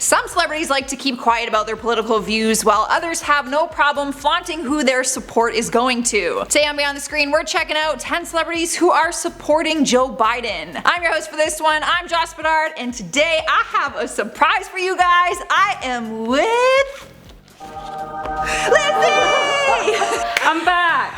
Some celebrities like to keep quiet about their political views, while others have no problem flaunting who their support is going to. Today on Beyond the Screen, we're checking out 10 celebrities who are supporting Joe Biden. I'm your host for this one, I'm Joss Bedard, and today I have a surprise for you guys. I am with Lizzie! I'm back!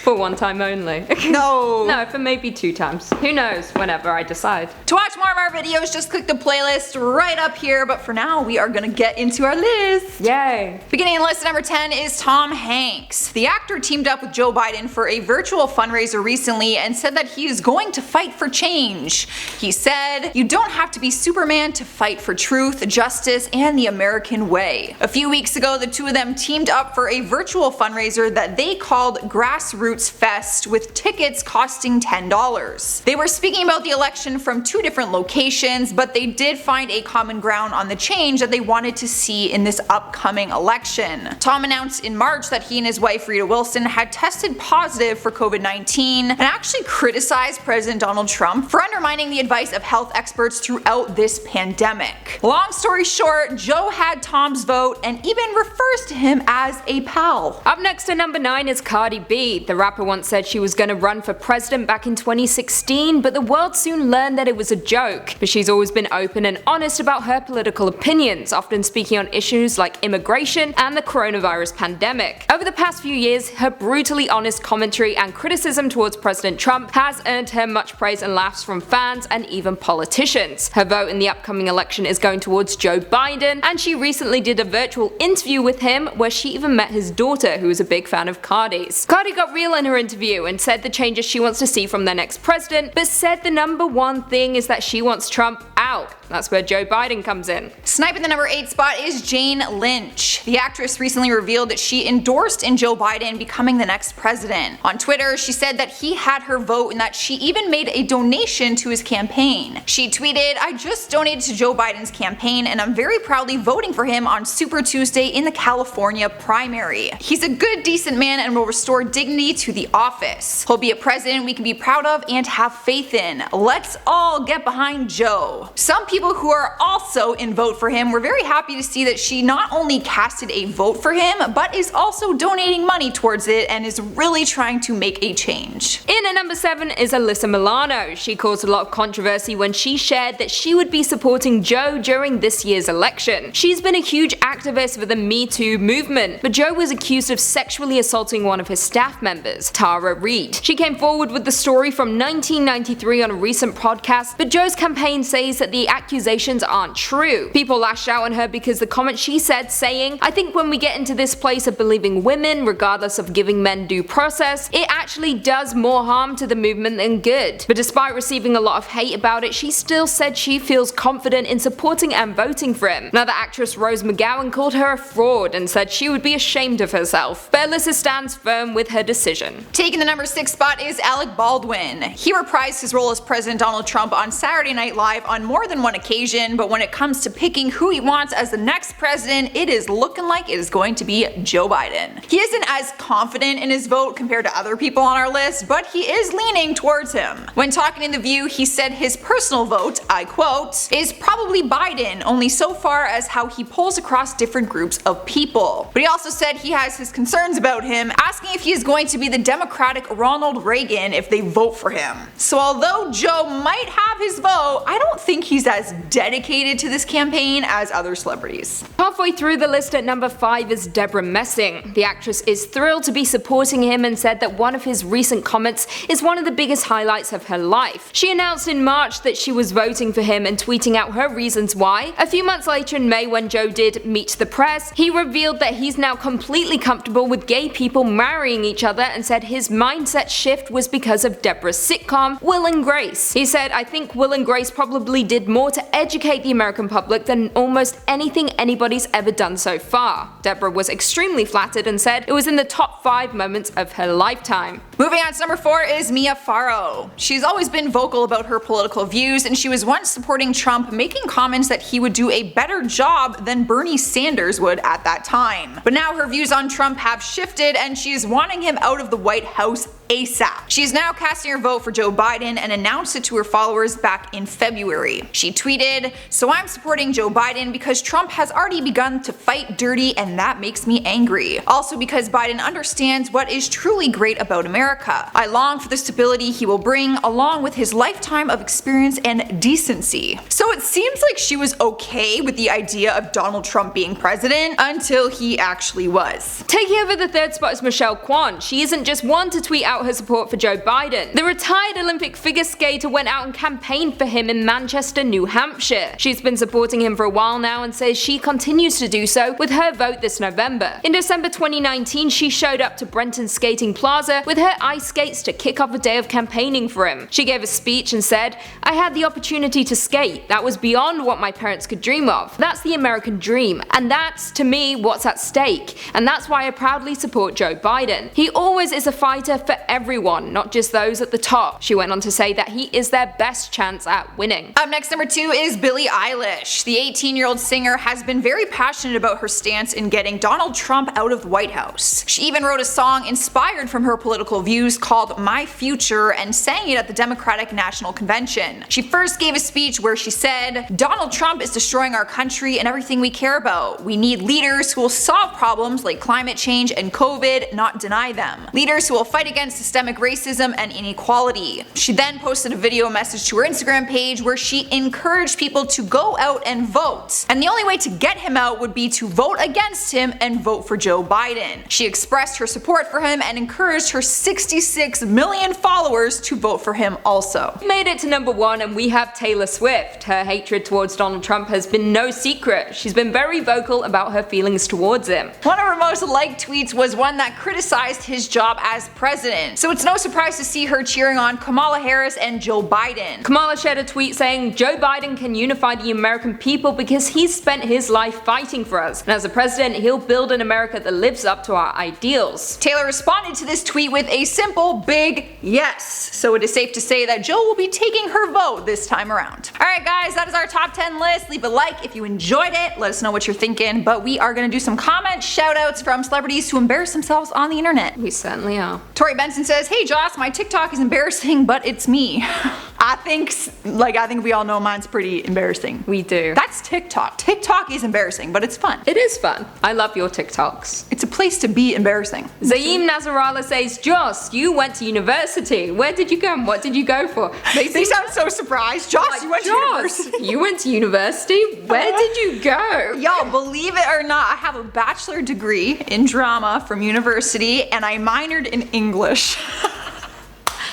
For one time only. No. No, for maybe 2 times. Who knows, whenever I decide. To watch more of our videos, just click the playlist right up here, but for now, we are gonna get into our list. Yay! Beginning in list number 10 is Tom Hanks. The actor teamed up with Joe Biden for a virtual fundraiser recently and said that he is going to fight for change. He said, "You don't have to be Superman to fight for truth, justice, and the American way." A few weeks ago, the two of them teamed up for a virtual fundraiser that they called Grassroots Fest, with tickets costing $10. They were speaking about the election from 2 different locations, but they did find a common ground on the change that they wanted to see in this upcoming election. Tom announced in March that he and his wife Rita Wilson had tested positive for COVID-19 and actually criticized President Donald Trump for undermining the advice of health experts throughout this pandemic. Long story short, Joe had Tom's vote and even refers to him as a pal. Up next at number 9 is Cardi B. The rapper once said she was going to run for president back in 2016, but the world soon learned that it was a joke. But she's always been open and honest about her political opinions, often speaking on issues like immigration and the coronavirus pandemic. Over the past few years, her brutally honest commentary and criticism towards President Trump has earned her much praise and laughs from fans and even politicians. Her vote in the upcoming election is going towards Joe Biden, and she recently did a virtual interview with him where she even met his daughter, who is a big fan of Cardi's. Cardi got real in her interview and said the changes she wants to see from their next president, but said the number one thing is that she wants Trump out. That's where Joe Biden comes in. Sniping the number 8 spot is Jane Lynch. The actress recently revealed that she endorsed in Joe Biden becoming the next president. On Twitter, she said that he had her vote and that she even made a donation to his campaign. She tweeted, "I just donated to Joe Biden's campaign and I'm very proudly voting for him on Super Tuesday in the California primary. He's a good, decent man and will restore dignity to the office. He'll be a president we can be proud of and have faith in. Let's all get behind Joe." Some people who are also in vote for him were very happy to see that she not only casted a vote for him, but is also donating money towards it and is really trying to make a change. In at number 7 is Alyssa Milano. She caused a lot of controversy when she shared that she would be supporting Joe during this year's election. She's been a huge activist for the Me Too movement, but Joe was accused of sexually assaulting one of his staff members, Tara Reid. She came forward with the story from 1993 on a recent podcast, but Joe's campaign says that the accusations aren't true. People lashed out on her because the comment she said, saying, "I think when we get into this place of believing women, regardless of giving men due process, it actually does more harm to the movement than good." But despite receiving a lot of hate about it, she still said she feels confident in supporting and voting for him. Another actress, Rose McGowan, called her a fraud and said she would be ashamed of herself. But Alyssa stands firm with her decision. Taking the number 6 spot is Alec Baldwin. He reprised his role as President Donald Trump on Saturday Night Live on more than one occasion, but when it comes to picking who he wants as the next president, it is looking like it is going to be Joe Biden. He isn't as confident in his vote compared to other people on our list, but he is leaning towards him. When talking in The View, he said his personal vote, I quote, "is probably Biden, only so far as how he pulls across different groups of people." But he also said he has his concerns about him, asking if he is going to be the Democratic Ronald Reagan if they vote for him. So although Joe might have his vote, I don't think he's as dedicated to this campaign as other celebrities. Halfway through the list at number 5 is Debra Messing. The actress is thrilled to be supporting him and said that one of his recent comments is one of the biggest highlights of her life. She announced in March that she was voting for him and tweeting out her reasons why. A few months later in May, when Joe did meet the press, he revealed that he's now completely comfortable with gay people marrying each other and said his mindset shift was because of Debra's sitcom, Will and Grace. He said, "I think Will and Grace probably did more to educate the American public than almost anything anybody's ever done so far." Debra was extremely flattered and said it was in the top 5 moments of her lifetime. Moving on to number 4 is Mia Farrow. She's always been vocal about her political views, and she was once supporting Trump, making comments that he would do a better job than Bernie Sanders would at that time. But now her views on Trump have shifted and she's wanting him out of the White House ASAP. She's now casting her vote for Joe Biden and announced it to her followers back in February. She tweeted, "So I'm supporting Joe Biden because Trump has already begun to fight dirty and that makes me angry. Also because Biden understands what is truly great about America. I long for the stability he will bring along with his lifetime of experience and decency." So it seems like she was okay with the idea of Donald Trump being president until he actually was. Taking over the third spot is Michelle Kwan. She isn't just one to tweet out her support for Joe Biden. The retired Olympic figure skater went out and campaigned for him in Manchester, New Hampshire. She's been supporting him for a while now and says she continues to do so with her vote this November. In December 2019, she showed up to Brenton Skating Plaza with her ice skates to kick off a day of campaigning for him. She gave a speech and said, "I had the opportunity to skate. That was beyond what my parents could dream of. That's the American dream. And that's, to me, what's at stake. And that's why I proudly support Joe Biden. He always is a fighter for everyone, not just those at the top." She went on to say that he is their best chance at winning. Up next, number 2 is Billie Eilish. The 18-year-old singer has been very passionate about her stance in getting Donald Trump out of the White House. She even wrote a song inspired from her political views called My Future and sang it at the Democratic National Convention. She first gave a speech where she said, "Donald Trump is destroying our country and everything we care about. We need leaders who will solve problems like climate change and COVID, not deny them. Leaders who will fight against systemic racism and inequality." She then posted a video message to her Instagram page where she encouraged people to go out and vote. And the only way to get him out would be to vote against him and vote for Joe Biden. She expressed her support for him and encouraged her 66 million followers to vote for him also. Made it to number 1 and we have Taylor Swift. Her hatred towards Donald Trump has been no secret. She's been very vocal about her feelings towards him. One of her most liked tweets was one that criticized his job as president. So it's no surprise to see her cheering on Kamala Harris and Joe Biden. Kamala shared a tweet saying, "Joe Biden can unify the American people because he's spent his life fighting for us. And as a president, he'll build an America that lives up to our ideals." Taylor responded to this tweet with a simple big yes. So it is safe to say that Joe will be taking her vote this time around. Alright guys, that is our top 10 list. Leave a like if you enjoyed it. Let us know what you're thinking. But we are going to do some comment shoutouts from celebrities who embarrass themselves on the internet. We certainly are. Tori Benson says, "Hey Joss, my TikTok is embarrassing, but it's me." I think we all know mine's pretty embarrassing. We do. That's TikTok. TikTok is embarrassing, but it's fun. It is fun. I love your TikToks. It's a place to be embarrassing. Zaim Nazarala says, "Joss, you went to university. Where did you go and what did you go for?" They sound so surprised. Joss, you went to university. You went to university? Where did you go? Y'all, believe it or not, I have a bachelor degree in drama from university and I minored in English.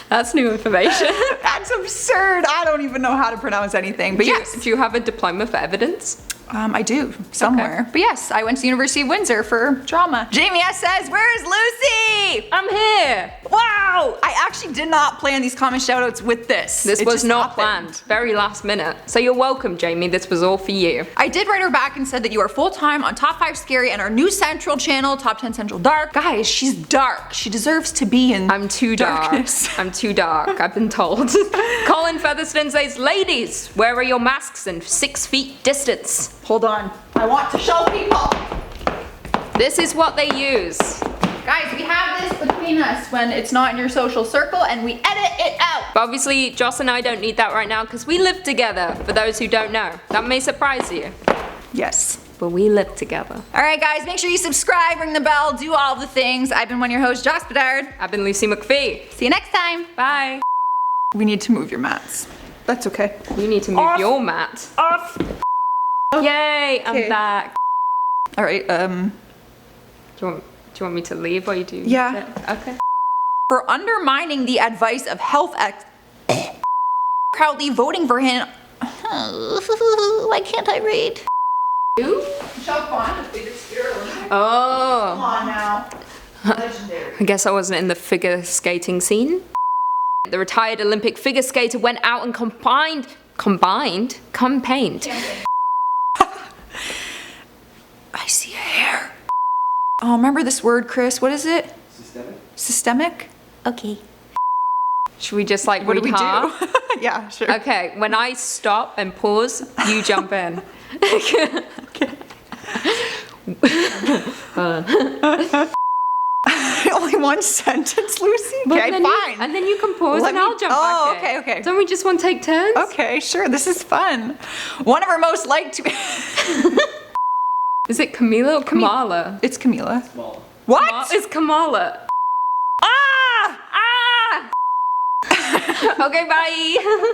That's new information. That's absurd. I don't even know how to pronounce anything. But yes. Do you have a diploma for evidence? I do, somewhere. Okay. But yes, I went to the University of Windsor for drama. Jamie S says, "Where is Lucy?" I'm here. Wow! I actually did not plan these comment shoutouts with this. This was not planned. Very last minute. So you're welcome, Jamie. This was all for you. I did write her back and said that you are full-time on Top 5 Scary and our new Central channel, Top 10 Central Dark. Guys, she's dark. She deserves to be in I'm too darkness. dark. I'm too dark. I've been told. Colin Featherston says, "Ladies, where are your masks and 6 feet distance?" Hold on. I want to show people. This is what they use. Guys, we have this between us when it's not in your social circle and we edit it out. But obviously, Joss and I don't need that right now because we live together, for those who don't know. That may surprise you. Yes. But we live together. Alright guys, make sure you subscribe, ring the bell, do all the things. I've been one of your hosts, Joss Bedard. I've been Lucy McPhee. See you next time. Bye. We need to move your mats. That's okay. You need to move your mat. Off. Yay, I'm back. Alright, Do you want me to leave while you do Yeah. it? Okay. For undermining the advice of health proudly voting for him. Why can't I read? Who? Michelle Kwan, the figure skater. Oh. Come on now. Legendary. I guess I wasn't in the figure skating scene. The retired Olympic figure skater went out and campaigned. I see a hair. Oh, remember this word, Chris? What is it? Systemic. Systemic? Okay. Should we just like What do read we half? do? Yeah, sure. Okay, when I stop and pause, you jump in. Okay. Only one sentence, Lucy? But Okay, then fine. And then you can pause Let and me- I'll jump Oh, back in. okay. Don't we just want to take turns? Okay, sure, this is fun. One of her most liked... Is it Camila or Kamala? It's Camila. Small. What? It's Kamala. Ah! Ah! Okay, bye.